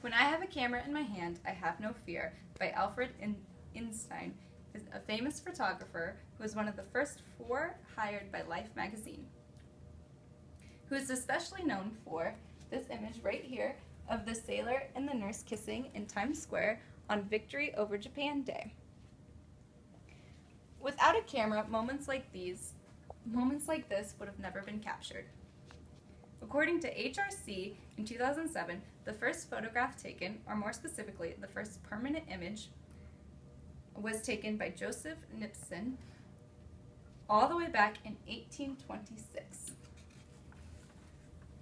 When I have a camera in my hand, I have no fear, by Alfred Einstein, a famous photographer who was one of the first 4 hired by Life magazine, who is especially known for this image right here of the sailor and the nurse kissing in Times Square on Victory over Japan Day. Without a camera, moments like this would have never been captured. According to HRC, in 2007, the first photograph taken, or more specifically, the first permanent image, was taken by Joseph Nipson all the way back in 1826.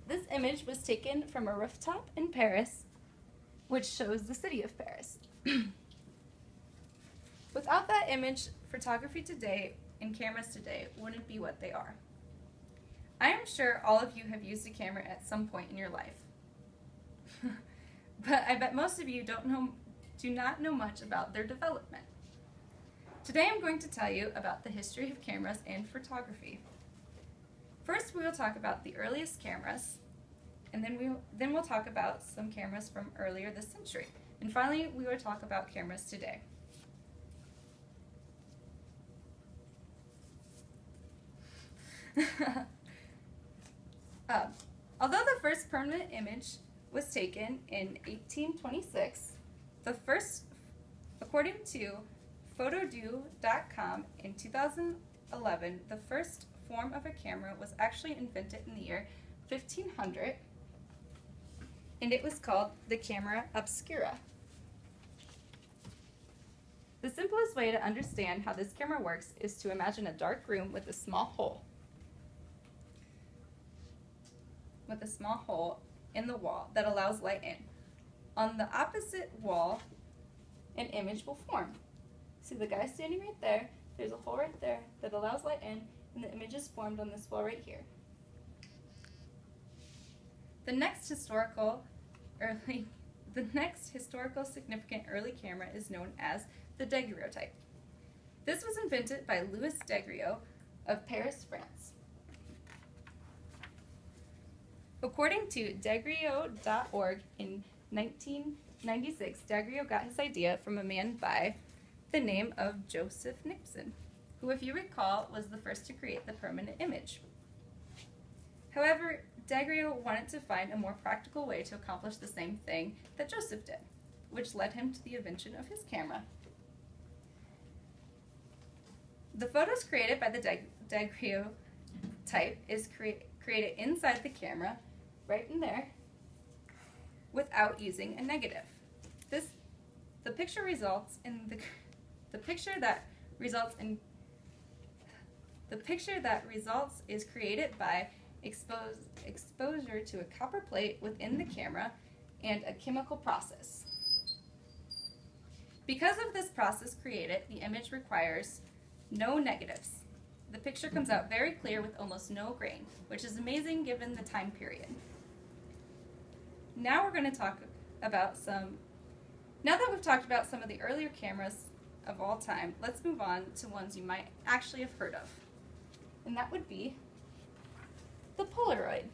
This image was taken from a rooftop in Paris, which shows the city of Paris. Without that image, photography today and cameras today wouldn't be what they are. I am sure all of you have used a camera at some point in your life. But I bet most of you do not know much about their development. Today I'm going to tell you about the history of cameras and photography. First, we will talk about the earliest cameras, and then we'll talk about some cameras from earlier this century. And finally, we will talk about cameras today. Although the first permanent image was taken in 1826, according to Photodue.com in 2011, the first form of a camera was actually invented in the year 1500, and it was called the camera obscura. The simplest way to understand how this camera works is to imagine a dark room with a small hole in the wall that allows light in. On the opposite wall, an image will form. See the guy standing right there, there's a hole right there that allows light in, and the image is formed on this wall right here. The next historical significant early camera is known as the daguerreotype. This was invented by Louis Daguerreau of Paris, France. According to daguerreau.org, in 1996, Daguerreau got his idea from a man by the name of Joseph Nipson, who, if you recall, was the first to create the permanent image. However, Daguerreau wanted to find a more practical way to accomplish the same thing that Joseph did, which led him to the invention of his camera. The photos created by the daguerreotype is created inside the camera, right in there, without using a negative. The picture that results is created by exposure to a copper plate within the camera and a chemical process. Because of this process created, the image requires no negatives. The picture comes out very clear with almost no grain, which is amazing given the time period. Now that we've talked about some of the earlier cameras of all time, let's move on to ones you might actually have heard of. And that would be the Polaroid.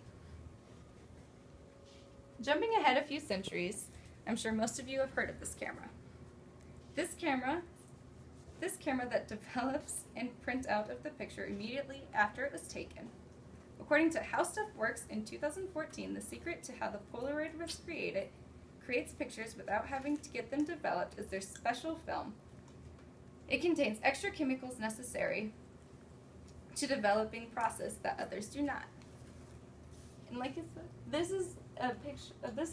Jumping ahead a few centuries, I'm sure most of you have heard of this camera. This camera that develops and prints out of the picture immediately after it was taken. According to How Stuff Works in 2014, the secret to how the Polaroid was created creates pictures without having to get them developed is their special film. It contains extra chemicals necessary to developing process that others do not. And like I said, this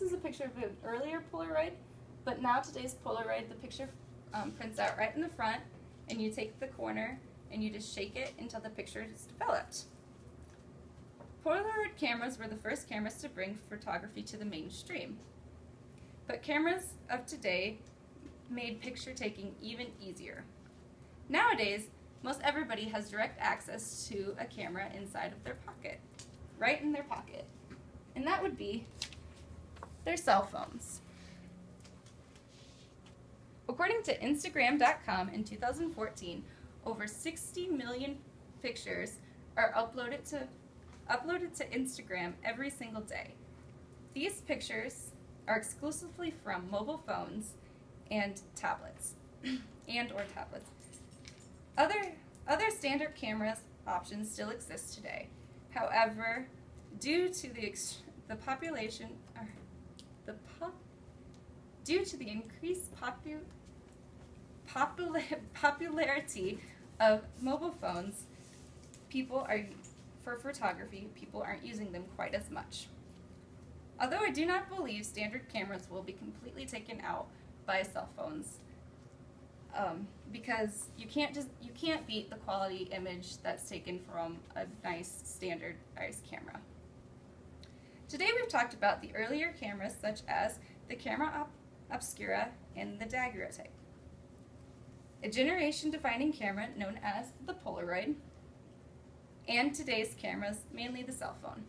is a picture of an earlier Polaroid, but now today's Polaroid, the picture prints out right in the front, and you take the corner and you just shake it until the picture is developed. Polaroid cameras were the first cameras to bring photography to the mainstream. But cameras of today made picture taking even easier. Nowadays, most everybody has direct access to a camera inside of their pocket, right in their pocket. And that would be their cell phones. According to Instagram.com in 2014, over 60 million pictures are uploaded to Instagram every single day. These pictures are exclusively from mobile phones and tablets, or tablets. Other standard camera options still exist today. However, due to the increased popularity of mobile phones, for photography, people aren't using them quite as much. Although I do not believe standard cameras will be completely taken out by cell phones, because you can't beat the quality image that's taken from a nice standardized camera. Today we've talked about the earlier cameras such as the camera obscura and the daguerreotype, a generation-defining camera known as the Polaroid, and today's cameras, mainly the cell phone.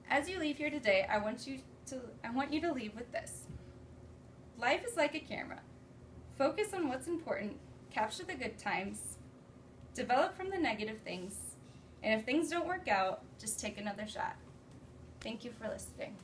As you leave here today, I want you to leave with this. Life is like a camera. Focus on what's important, capture the good times, develop from the negative things, and if things don't work out, just take another shot. Thank you for listening.